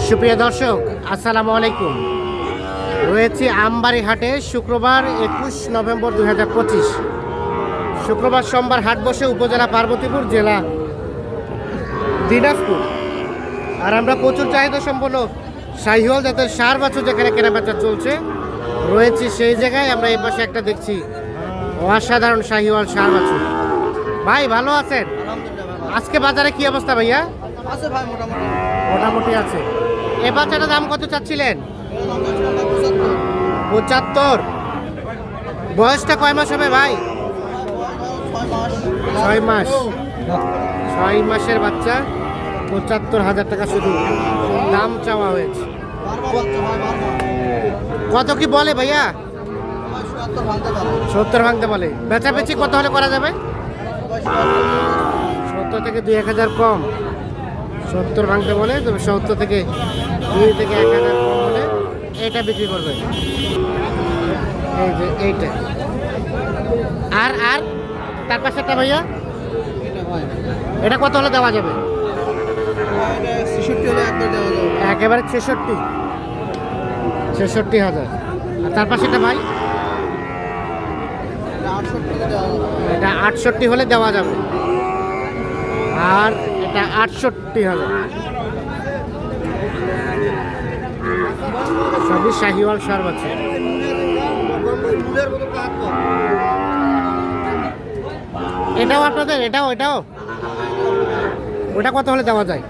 সুপ্রিয় দর্শক, আসসালামু আলাইকুম। রয়েছে আমবাড়ি হাটে শুক্রবার 21 নভেম্বর 2025। শুক্রবার সোমবার হাট বসে উপজেলা পার্বতীপুর, জেলা দিনাজপুর। আর আমরা প্রচুর চাহিদা সম্পন্ন শাহিওয়াল জাতের ষাঁড় বাছুর যেখানে কেনাবেচা চলছে রয়েছে, সেই জায়গায় আমরা এই পাশে একটা দেখছি অসাধারণ শাহিওয়াল ষাঁড় বাছুর। ভাই ভালো আছেন? আজকে বাজারে কি অবস্থা ভাইয়া? আছে ভাই, মোটামুটি আছে। এ বাচ্চাটার দাম কত চাচ্ছিলেন? 75। বয়সটা কয় মাস হবে ভাই? 6 মাস। 6 মাসের বাচ্চা, 75,000 টাকা শুধু দাম চাওয়া হয়েছে। কত কি বলে ভাইয়া? 70 ভাঙতে বলে। বেচাবেচি কত হলে করা যাবে? 70 থেকে 2-1000 কম। 70 ভাঙতে বলে, তবে 70 থেকে 2 থেকে 1000 কম হলে এটা বিক্রি করবে। এই যে এইটা। আর আর তার পাশেরটা ভাইয়া, এটা কত হলে দেওয়া যাবে? 66 হলে একবার দেওয়া যাবে। একেবারে 66,000। আর তার পাশেরটা ভাই, এটা 68 হলে দেওয়া যাবে। আর এটা 68,000। সবই শাহিওয়াল ষাঁড় বাচ্চা। এটাও আপনাদের? এটাও ওটা কত হলে দেওয়া যায়?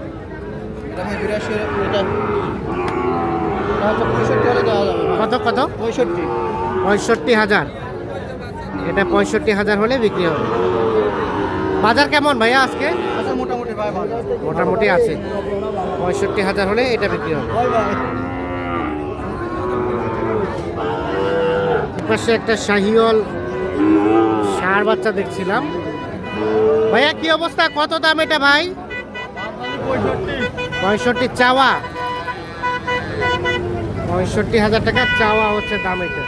65 কত? 65,000। এটা 65,000 হলে বিক্রি হবে। বাজার কেমন ভাইয়া আজকে? আছে মোটামুটি ভাই, ভালো মোটামুটি আছে। 65,000 হলে এটা বিক্রি হবে। পাশে একটা শাহিওয়াল ষাঁড় বাচ্চা দেখছিলাম। ভাইয়া কি অবস্থা? কত দাম এটা ভাই? 65 চাওয়া। 65,000 টাকা চাওয়া হচ্ছে দাম এটা।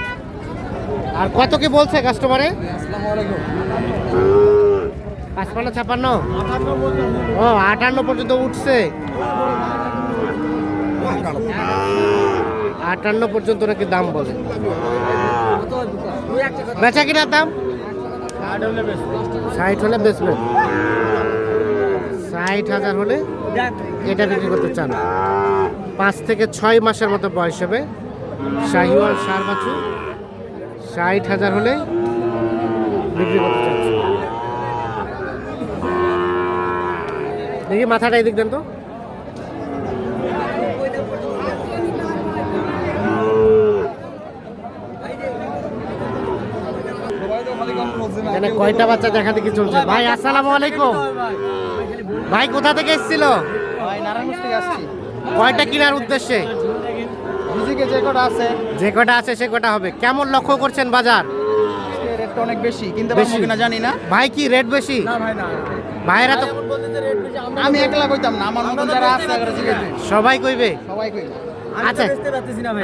আর কত কি বলছে কাস্টমারে? আসসালামু আলাইকুম। 55-56? ও 58 পর্যন্ত উঠছে। 58 পর্যন্ত নাকি দাম বলে। বেচা কিনার দাম 60 হলে বেচবেন। 60,000 হলে এটা বিক্রি করতে চান। 5 থেকে 6 মাসের মতো বয়স হবে শাহিওয়াল ষাঁড় বাছুর। 60,000 হলে বিক্রি করতে চাচ্ছি। দেখি মাথাটা এদিক দেন তো। এখানে কয়টা বাচ্চা দেখা দেখি চলছে। ভাই আসসালামু আলাইকুম। ভাই কোথা থেকে এসেছিল? ভাই নারায়ণগঞ্জ থেকে আসছি। কয়টা কেনার উদ্দেশ্যে? নিজেকে যে কটা আছে, যে কটা আছে সে কটা হবে। কেমন লক্ষ্য করছেন বাজার? রেটটা অনেক বেশি, কিনতে বেশি? পারবো কিনা জানি না। ভাই কি রেট বেশি? না ভাই না, ভাইরা তো আমি একলা কইতাম না, আমার মতন যারা আছে এগারো জিজ্ঞেস সবাই কইবে। সবাই কইবে। আচ্ছা,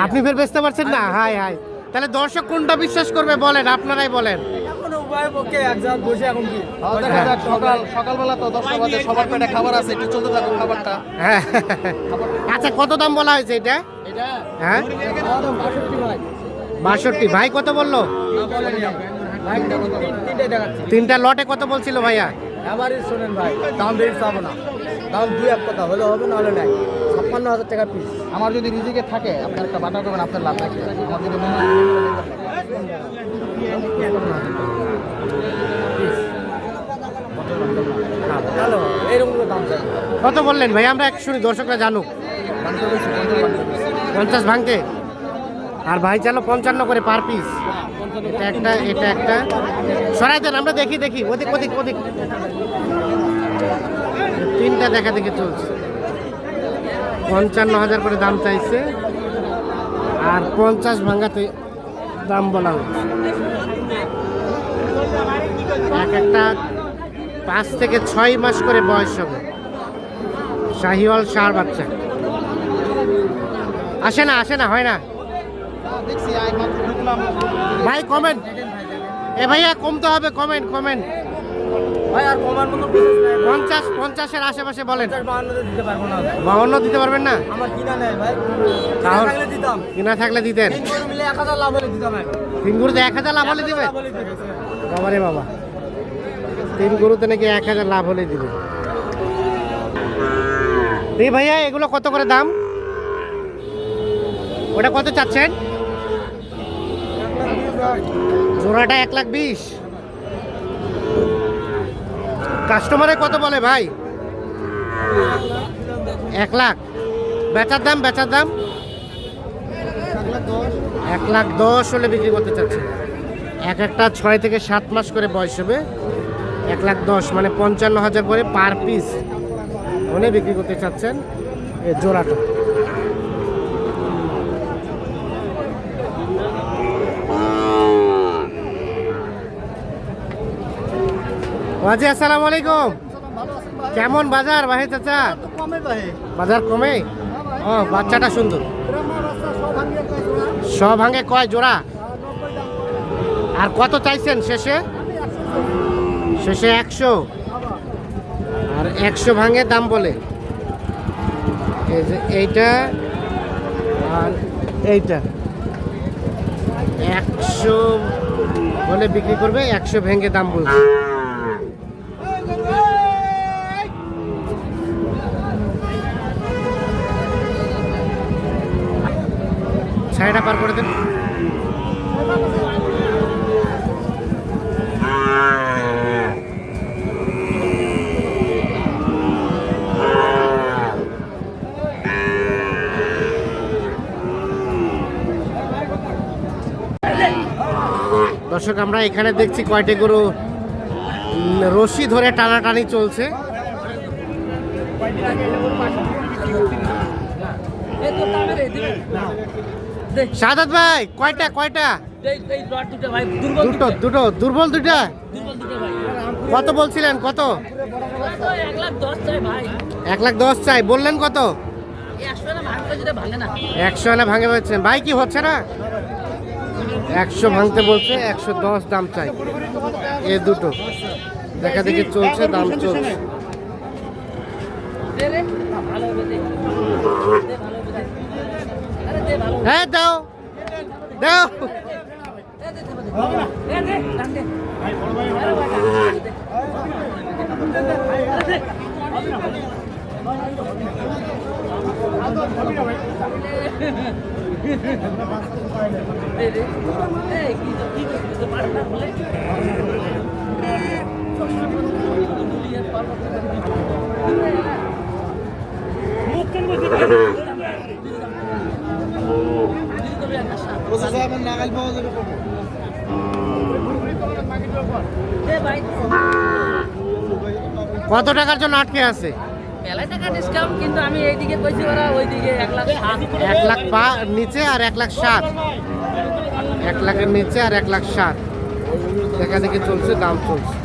আপনি ফের বেচতে পারছেন না? হাই হাই, তাহলে দর্শক কোনটা বিশ্বাস করবে বলেন, আপনারাই বলেন। দেখা যাক, সকালবেলা তো 10টা বাজে, সবার পেটে খাবার আছে, একটু চলতে থাকুক খাবারটা। হ্যাঁ। আচ্ছা, কত দাম বলা হয়েছে এটা? হ্যাঁ 62। ভাই কত বললো? 3টা লটে কত বলছিল ভাইয়া? শোনেন ভাই, দাম বেশি চাবো না, দাম 2-1 কথা হলে হবে, না হলে নাই। 56,000 টাকা পিস। আমার যদি রিজিকে থাকে, আপনার একটা বাটা করবেন, আপনার লাভ থাকবে। আমার যদি মনে হয় এইরকম দাম চাই। কত বললেন ভাই? আমরা এক শুনি, দর্শকরা জানুক। 50 ভাঙতে। আর ভাই চালো 55 করে পার পিস। এটা একটা সরাই দেন, আমরা দেখি ওদিক 3টা দেখা দেখি চলছে। 55,000 করে দাম চাইছে, আর 50 ভাঙাতে দাম বলা হচ্ছে। একটা 5 থেকে 6 মাস করে বয়স হবে শাহিওয়াল ষাঁড় বাচ্চা। আসে না হয় না ভাই। কমেন্ট এ ভাইয়া, কমতে হবে। কমেন্ট ভাই আর কমার মতো বিশেষ নাই 50-50-এর আশেপাশে বলেন। 52 দিতে পারবো না 52 দিতে পারবেন না? আমার কিনা নেই ভাই, তাহলে- থাকলে দিতাম। কিনা থাকলে দিতেন। 3 গরু মিলে 1000 লাভ হলে দিতাম আমি। 3 গরুতে 1000 লাভ হলে দিবে? লাভ হলে দিতেছে। বাবারে বাবা, 3 গরুতে নাকি 1000 লাভ হলে দিবে। এই ভাইয়া এগুলো কত করে দাম? ওটা কত চাচ্ছেন? জোড়াটা 1,20,000। কাস্টমারে কত বলে ভাই? 1 লাখ। বেচার দাম? 1,10,000 হলে বিক্রি করতে চাচ্ছে। একটা 6 থেকে 7 মাস করে বয়স হবে। 1,10,000 মানে 55,000 করে পার পিস হলে বিক্রি করতে চাচ্ছেন এই জোড়াটা। ওয়াজি আসসালামু আলাইকুম। কেমন বাজার ভাই চাচা? বাজার কমে? ও বাচ্চাটা সুন্দর। সব ভাঙে কয় জোড়া? আর কত চাইছেন শেষে? শেষে 100। আর 100 ভাঙে দাম বলে। এই যে এইটা আর এইটা 100 বলে বিক্রি করবে, 100 ভেঙে দাম বলবে। ছায়াটা পার করে দেন। দর্শক আমরা এখানে দেখছি কয়টি গরু রশি ধরে টানাটানি চলছে। সাদাত ভাই কয়টা? দুটো দুর্বল দুইটা। কত বলছিলেন? কত? 1,10,000 চাই বললেন। কত? 100 না ভাঙে বলছেন ভাই, কি হচ্ছে না? 100 ভাঙতে বলছে, 110 দাম চাই। এ দুটো দেখা দেখি চলছে, দাম চলছে। হ্যাঁ দাও দাও। কত টাকার জন্য আটকে আছে? মেলায় টাকা ডিসকাউন্ট, কিন্তু আমি এইদিকে কইছি ওরা ওইদিকে 1,07,000। 1 লাখ নিচে আর 1,07,000। 1 লাখের নিচে আর 1,07,000 দেখা দেখি চলছে, দাম চলছে।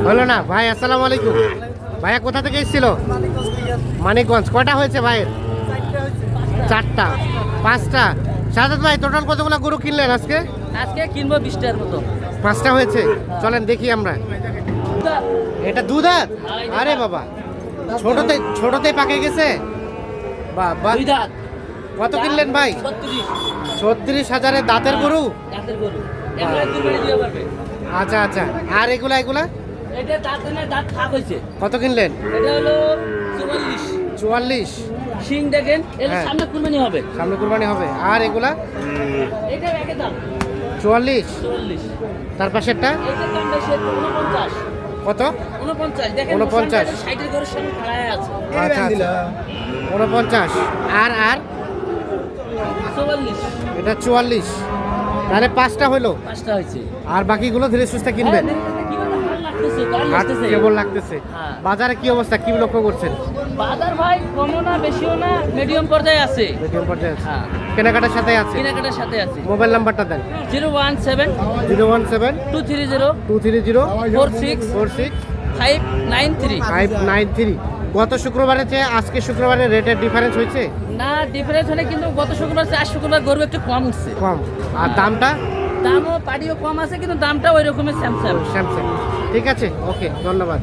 হলো না ভাই। আসসালামু আলাইকুম। ভাইয়া কোথা থেকে এসেছিল? মানিকগঞ্জ। কয়টা হয়েছে ভাইয়ের? 4টা 5টা। সাদাত ভাই টোটাল কতগুলো গরু কিনলেন আজকে? আজকে কিনবো 20টার মতো। 5টা হয়েছে। চলেন দেখি আমরা। এটা দুধ? আরে বাবা, ছোটতে পাকে গেছে। বাবা, কত কিনলেন ভাই? 36,000 দাঁতের গরু। আচ্ছা আচ্ছা। আর এগুলা এটা দাঁত ফাঁক হয়েছে। কত কিনলেন? এটা হলো 44। শিং দেখেন, এর হ্যাঁ। সামনে কুরবানি হবে। সামনে কুরবানি হবে। আর এগুলা? এটা একই দাম 44। 44। তার পাশেরটা এটার দাম বেশি 49। কত? 49 দেখেন। 49 60 গরুর সঙ্গে খাড়ায় আছে। আচ্ছা আচ্ছা 49। আর 44। এটা 44। তাহলে 5টা হলো। 5টা হয়েছে। আর বাকিগুলো ধীরে সুস্থে কিনবেন। কিভাবে ভালো লাগতেছে, ভালো হাট লাগতেছে। কেবল লাগতেছে। হ্যাঁ। বাজারে কি অবস্থা, কি লক্ষ্য করছেন? বাজার ভাই কমও না বেশিও না মিডিয়াম পর্যায়ে আছে। মিডিয়াম পর্যায়ে আছে, হ্যাঁ কেনাকাটার সাথে আছে। কেনাকাটার সাথে আছে। মোবাইল নাম্বারটা দেন। 017 017 230 230 46 46 593। 593। গত শুক্রবারের চেয়ে আজকে শুক্রবারে রেটের ডিফারেন্স হয়েছে? না ডিফারেন্স হলে কিন্তু গত শুক্রবার চেয়ে আজ শুক্রবার গরু একটু কম উঠছে। কম। আর দামটা? দামও পাটিও কম আছে কিন্তু দামটা ওই রকমের স্যামস্যাম। স্যামসাং। ঠিক আছে, ওকে, ধন্যবাদ।